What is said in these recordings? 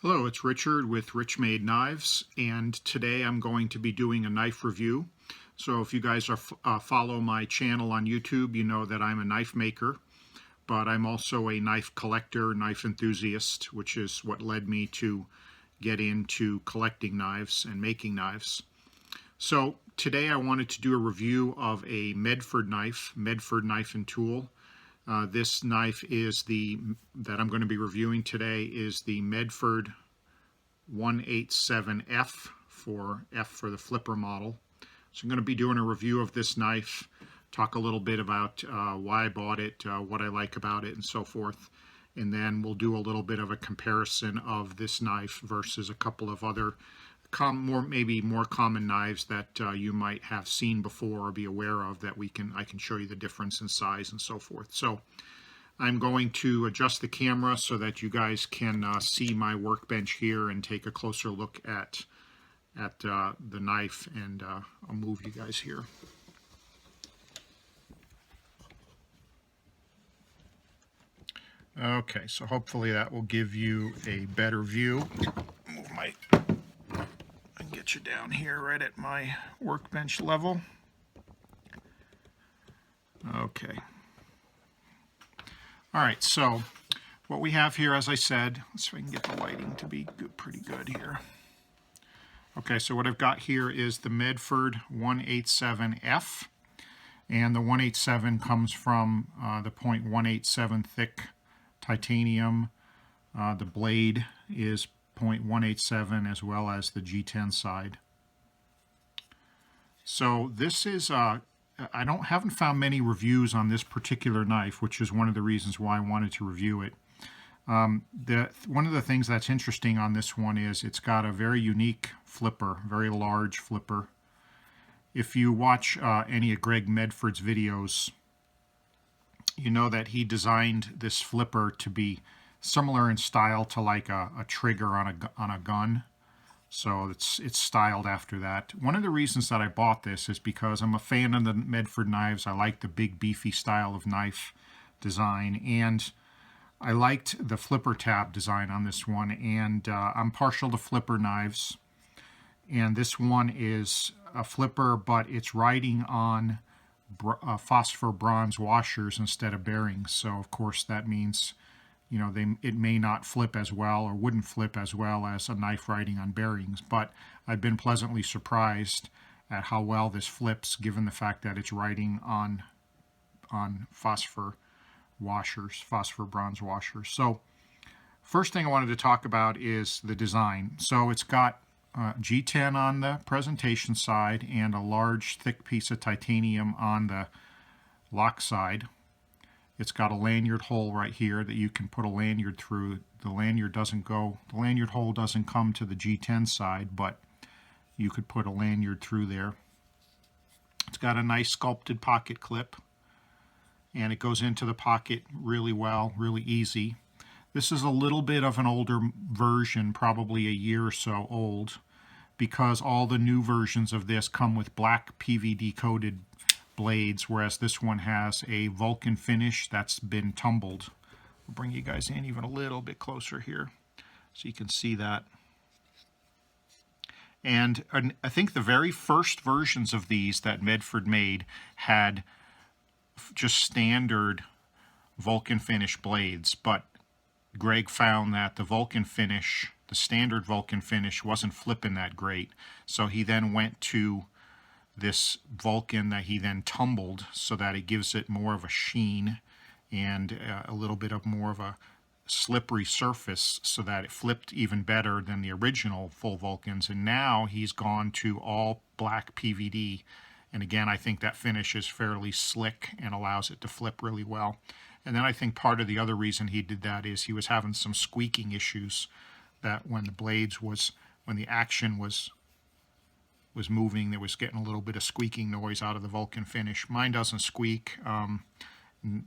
Hello, it's Richard with Rich Made Knives, and today I'm going to be doing a knife review. So if you guys follow my channel on YouTube, you know that I'm a knife maker, but I'm also a knife collector, knife enthusiast, which is what led me to get into collecting knives and making knives. So today I wanted to do a review of a Medford knife and tool. This knife is that I'm going to be reviewing today is the Medford 187F for the flipper model. So I'm going to be doing a review of this knife, talk a little bit about why I bought it, what I like about it, and so forth. And then we'll do a little bit of a comparison of this knife versus a couple of other maybe more common knives that you might have seen before or be aware of that I can show you the difference in size and so forth. So I'm going to adjust the camera so that you guys can see my workbench here and take a closer look at the knife, and I'll move you guys here. Okay, so hopefully that will give you a better view. Move and get you down here right at my workbench level. Okay. All right, so what we have here, as I said, so I can get the lighting to be pretty good here. Okay, so what I've got here is the Medford 187F, and the 187 comes from the .187 thick titanium. The blade is .187 as well as the G10 side. So this is I haven't found many reviews on this particular knife, which is one of the reasons why I wanted to review it. One of the things that's interesting on this one is it's got a very unique flipper, very large flipper. If you watch any of Greg Medford's videos, you know that he designed this flipper to be similar in style to like a trigger on a gun. So it's styled after that. One of the reasons that I bought this is because I'm a fan of the Medford knives. I like the big beefy style of knife design, and I liked the flipper tab design on this one, and I'm partial to flipper knives. And this one is a flipper, but it's riding on phosphor bronze washers instead of bearings. So of course that means, you know, it may not flip as well or wouldn't flip as well as a knife riding on bearings, but I've been pleasantly surprised at how well this flips given the fact that it's riding on phosphor bronze washers. So first thing I wanted to talk about is the design. So it's got G10 on the presentation side and a large thick piece of titanium on the lock side. It's got a lanyard hole right here that you can put a lanyard through. The lanyard hole doesn't come to the G10 side, but you could put a lanyard through there. It's got a nice sculpted pocket clip, and it goes into the pocket really well, really easy. This is a little bit of an older version, probably a year or so old, because all the new versions of this come with black PVD coated blades, whereas this one has a Vulcan Finish that's been tumbled. I'll bring you guys in even a little bit closer here so you can see that. And I think the very first versions of these that Medford made had just standard Vulcan Finish blades, but Greg found that the standard Vulcan Finish wasn't flipping that great, so he then went to this Vulcan that he then tumbled so that it gives it more of a sheen and a little bit of more of a slippery surface so that it flipped even better than the original full Vulcans. And now he's gone to all black PVD, and again I think that finish is fairly slick and allows it to flip really well. And then I think part of the other reason he did that is he was having some squeaking issues, that when the action was moving, there was getting a little bit of squeaking noise out of the Vulcan Finish. Mine doesn't squeak,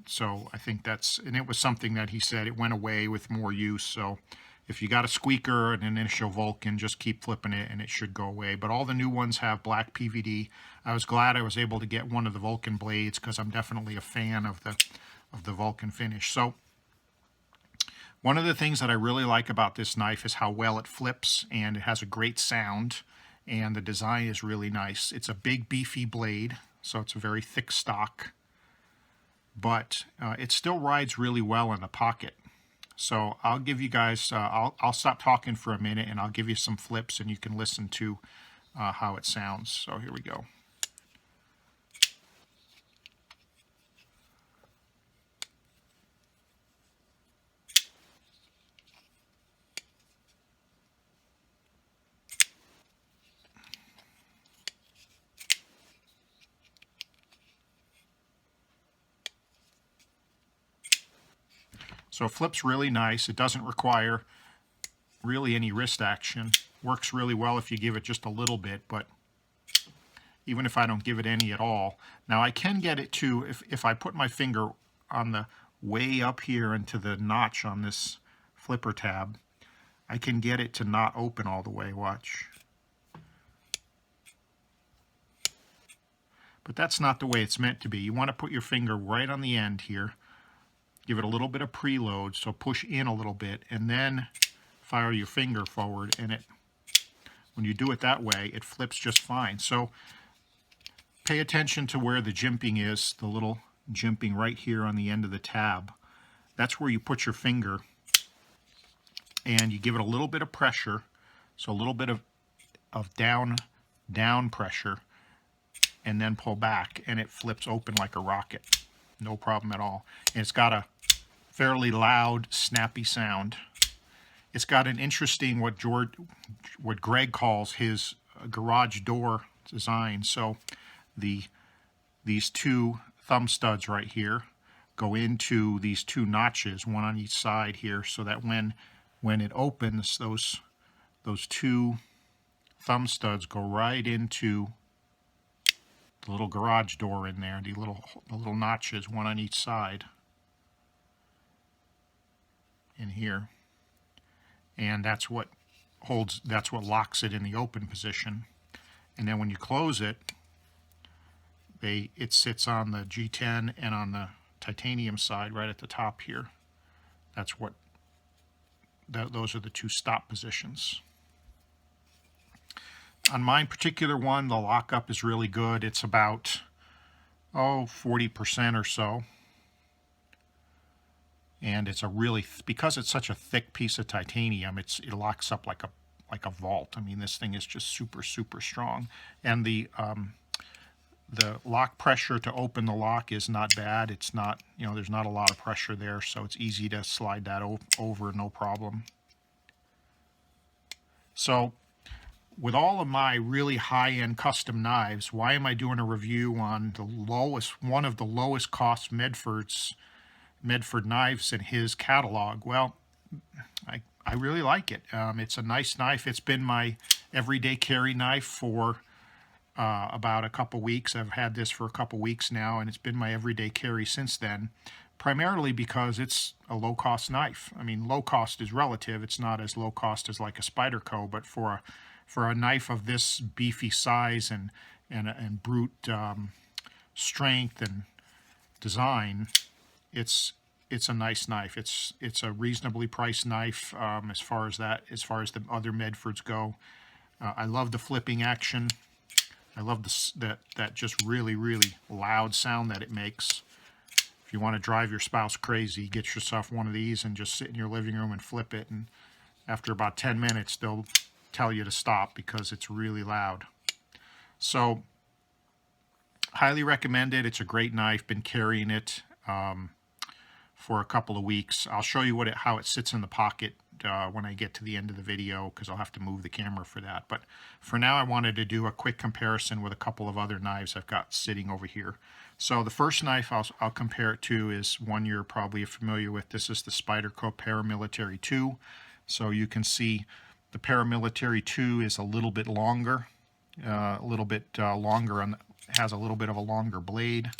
so I think and it was something that he said it went away with more use. So if you got a squeaker and an initial Vulcan, just keep flipping it and it should go away. But all the new ones have black PVD. I was glad I was able to get one of the Vulcan blades because I'm definitely a fan of the Vulcan Finish. So One of the things that I really like about this knife is how well it flips, and it has a great sound, and the design is really nice. It's a big beefy blade, so it's a very thick stock, but it still rides really well in the pocket. So I'll give you guys, I'll stop talking for a minute and I'll give you some flips and you can listen to how it sounds. So here we go. So it flips really nice. It doesn't require really any wrist action. Works really well if you give it just a little bit, but even if I don't give it any at all. Now I can get it to, if I put my finger on the way up here into the notch on this flipper tab, I can get it to not open all the way, watch. But that's not the way it's meant to be. You want to put your finger right on the end here, give it a little bit of preload, so push in a little bit, and then fire your finger forward, and when you do it that way, it flips just fine. So pay attention to where the jimping is, the little jimping right here on the end of the tab. That's where you put your finger, and you give it a little bit of pressure, so a little bit of down pressure, and then pull back, and it flips open like a rocket. No problem at all. And it's got a fairly loud, snappy sound. It's got an interesting, what Greg calls his garage door design. So these two thumb studs right here go into these two notches, one on each side here, so that when it opens, those two thumb studs go right into the little garage door in there, the little notches, one on each side in here, and that's what locks it in the open position. And then when you close it, it sits on the G10 and on the titanium side right at the top here. Those are the two stop positions. On my particular one, the lockup is really good. It's about 40% or so. And it's because it's such a thick piece of titanium, it locks up like a vault. I mean, this thing is just super, super strong. And the lock pressure to open the lock is not bad. It's not, there's not a lot of pressure there, so it's easy to slide that over, no problem. So with all of my really high-end custom knives, why am I doing a review on one of the lowest cost Medford knives in his catalog? Well, I really like it. It's a nice knife. It's been my everyday carry knife for about a couple weeks. I've had this for a couple weeks now, and it's been my everyday carry since then, primarily because it's a low-cost knife. I mean, low cost is relative. It's not as low cost as like a Spyderco, but for a knife of this beefy size and brute strength and design, it's a nice knife. It's a reasonably priced knife as far as the other Medfords go. I love the flipping action. I love that just really, really loud sound that it makes. If you want to drive your spouse crazy, get yourself one of these and just sit in your living room and flip it, and after about 10 minutes they'll tell you to stop because it's really loud. So highly recommend it. It's a great knife. Been carrying it for a couple of weeks. I'll show you how it sits in the pocket when I get to the end of the video, because I'll have to move the camera for that. But for now, I wanted to do a quick comparison with a couple of other knives I've got sitting over here. So the first knife I'll compare it to is one you're probably familiar with. This is the Spyderco Paramilitary 2. So you can see the Paramilitary 2 is a little bit longer, has a little bit of a longer blade.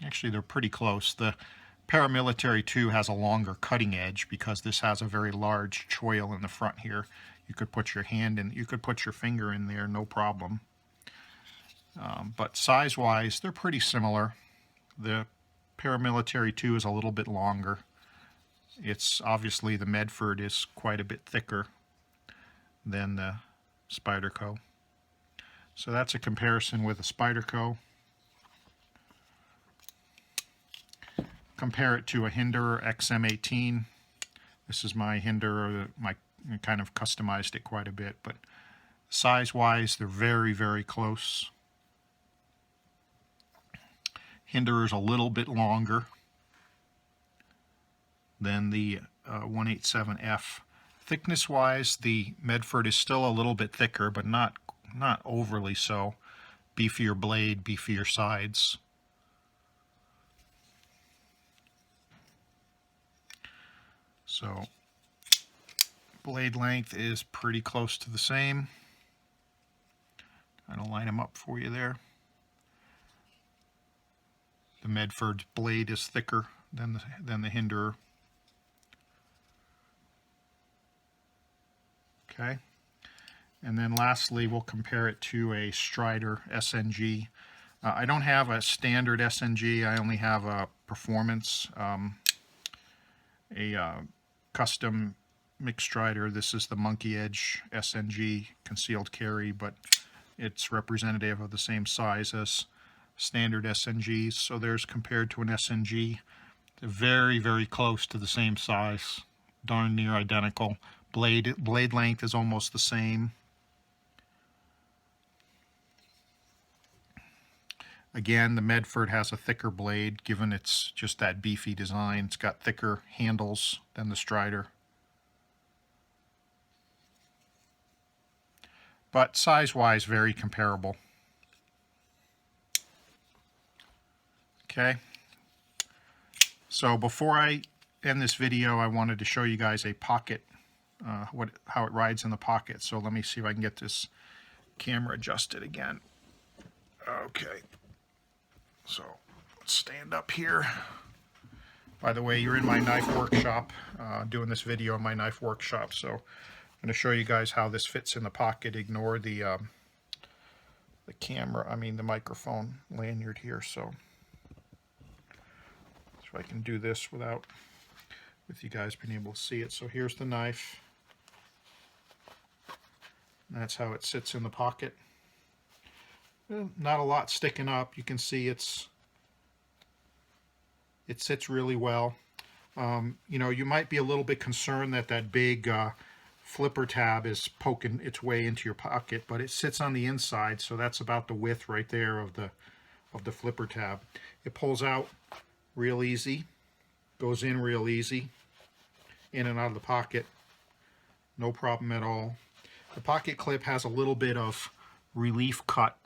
Actually, they're pretty close. The Paramilitary 2 has a longer cutting edge because this has a very large choil in the front here. You could put your hand in, you could put your finger in there, no problem. But size-wise, they're pretty similar. The Paramilitary 2 is a little bit longer. It's obviously the Medford is quite a bit thicker than the Spyderco. So that's a comparison with a Spyderco. Compare it to a Hinderer XM18. This is my Hinderer. I kind of customized it quite a bit, but size-wise, they're very, very close. Hinderer's a little bit longer than the 187F. Thickness-wise, the Medford is still a little bit thicker, but not overly so. Beefier blade, beefier sides. So blade length is pretty close to the same. I'll line them up for you there. The Medford's blade is thicker than the Hinderer. Okay, and then lastly we'll compare it to a Strider SNG. I don't have a standard SNG. I only have a performance, a custom mixed Strider. This is the Monkey Edge SNG concealed carry, but it's representative of the same size as standard SNGs. So there's compared to an SNG. They're very, very close to the same size, darn near identical. Blade length is almost the same. Again, the Medford has a thicker blade, given it's just that beefy design. It's got thicker handles than the Strider. But size-wise, very comparable. Okay. So before I end this video, I wanted to show you guys a pocket, how it rides in the pocket. So let me see if I can get this camera adjusted again. Okay. So let's stand up here. By the way, you're in my knife workshop, doing this video in my knife workshop. So I'm going to show you guys how this fits in the pocket. Ignore the camera, the microphone lanyard here. So I can do this with you guys being able to see it. So here's the knife. That's how it sits in the pocket. Not a lot sticking up. You can see it sits really well. You might be a little bit concerned that big flipper tab is poking its way into your pocket, but it sits on the inside, so that's about the width right there of the flipper tab. It pulls out real easy, goes in real easy, in and out of the pocket, no problem at all. The pocket clip has a little bit of relief cut,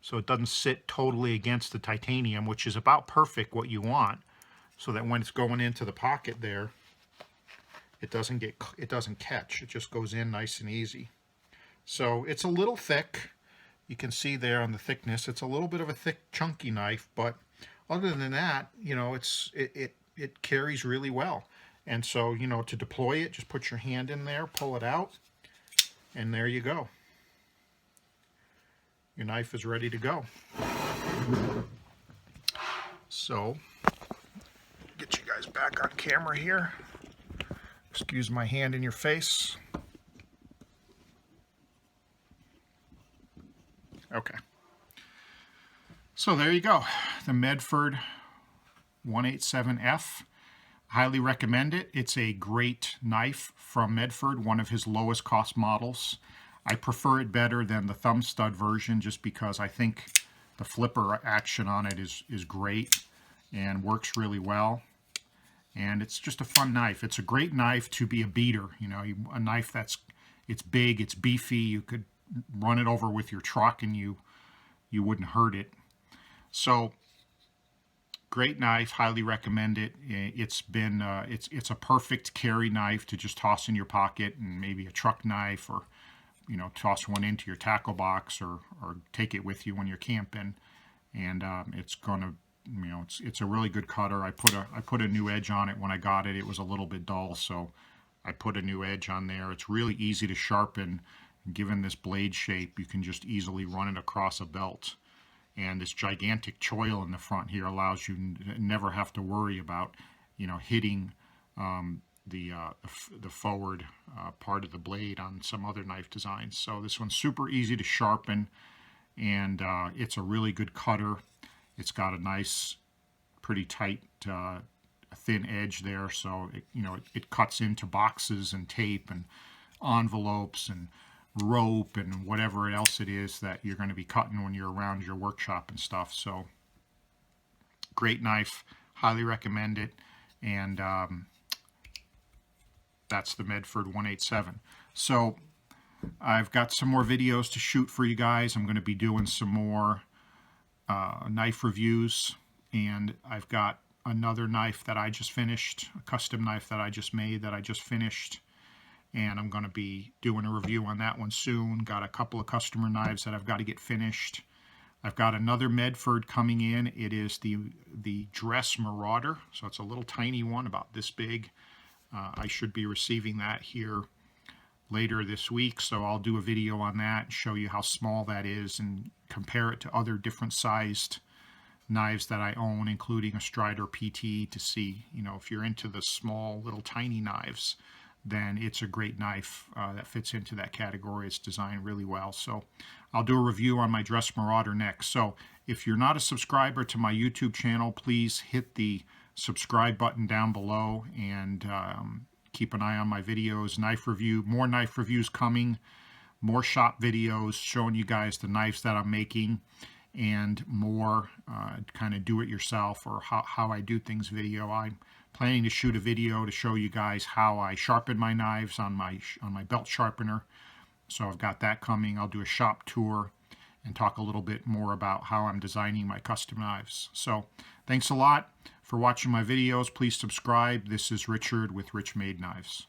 so it doesn't sit totally against the titanium, which is about perfect what you want, so that when it's going into the pocket there, it doesn't catch. It just goes in nice and easy. So it's a little thick. You can see there on the thickness, it's a little bit of a thick, chunky knife, but other than that, it carries really well. And so, to deploy it, just put your hand in there, pull it out, and there you go. Your knife is ready to go. So, get you guys back on camera here. Excuse my hand in your face. Okay. So there you go. The Medford 187F. Highly recommend it. It's a great knife from Medford, one of his lowest cost models. I prefer it better than the thumb stud version just because I think the flipper action on it is great and works really well. And it's just a fun knife. It's a great knife to be a beater. A knife it's big, it's beefy. You could run it over with your truck and you wouldn't hurt it. So great knife, highly recommend it. It's a perfect carry knife to just toss in your pocket, and maybe a truck knife, or toss one into your tackle box, or take it with you when you're camping. And it's gonna, it's a really good cutter. I put a new edge on it when I got it. It was a little bit dull, so I put a new edge on there. It's really easy to sharpen. Given this blade shape, you can just easily run it across a belt. And this gigantic choil in the front here allows you never have to worry about, hitting the forward part of the blade on some other knife designs. So this one's super easy to sharpen, and it's a really good cutter. It's got a nice, pretty tight, thin edge there, so it cuts into boxes and tape and envelopes and rope and whatever else it is that you're going to be cutting when you're around your workshop and stuff. So great knife, highly recommend it. And that's the Medford 187. So I've got some more videos to shoot for you guys. I'm going to be doing some more knife reviews, and I've got another knife that I just finished, a custom knife that I just made that I just finished, and I'm going to be doing a review on that one soon. Got a couple of customer knives that I've got to get finished. I've got another Medford coming in. It is the Dress Marauder, so it's a little tiny one, about this big. I should be receiving that here later this week, so I'll do a video on that and show you how small that is and compare it to other different sized knives that I own, including a Strider PT, to see, if you're into the small little tiny knives, then it's a great knife that fits into that category. It's designed really well. So I'll do a review on my Dress Marauder next. So if you're not a subscriber to my YouTube channel, please hit the subscribe button down below, and keep an eye on my videos. More knife reviews coming, more shop videos showing you guys the knives that I'm making, and more kind of do-it-yourself or how I do things video. I'm planning to shoot a video to show you guys how I sharpen my knives on my belt sharpener. So I've got that coming. I'll do a shop tour and talk a little bit more about how I'm designing my custom knives. So thanks a lot for watching my videos. Please subscribe. This is Richard with Rich Made Knives.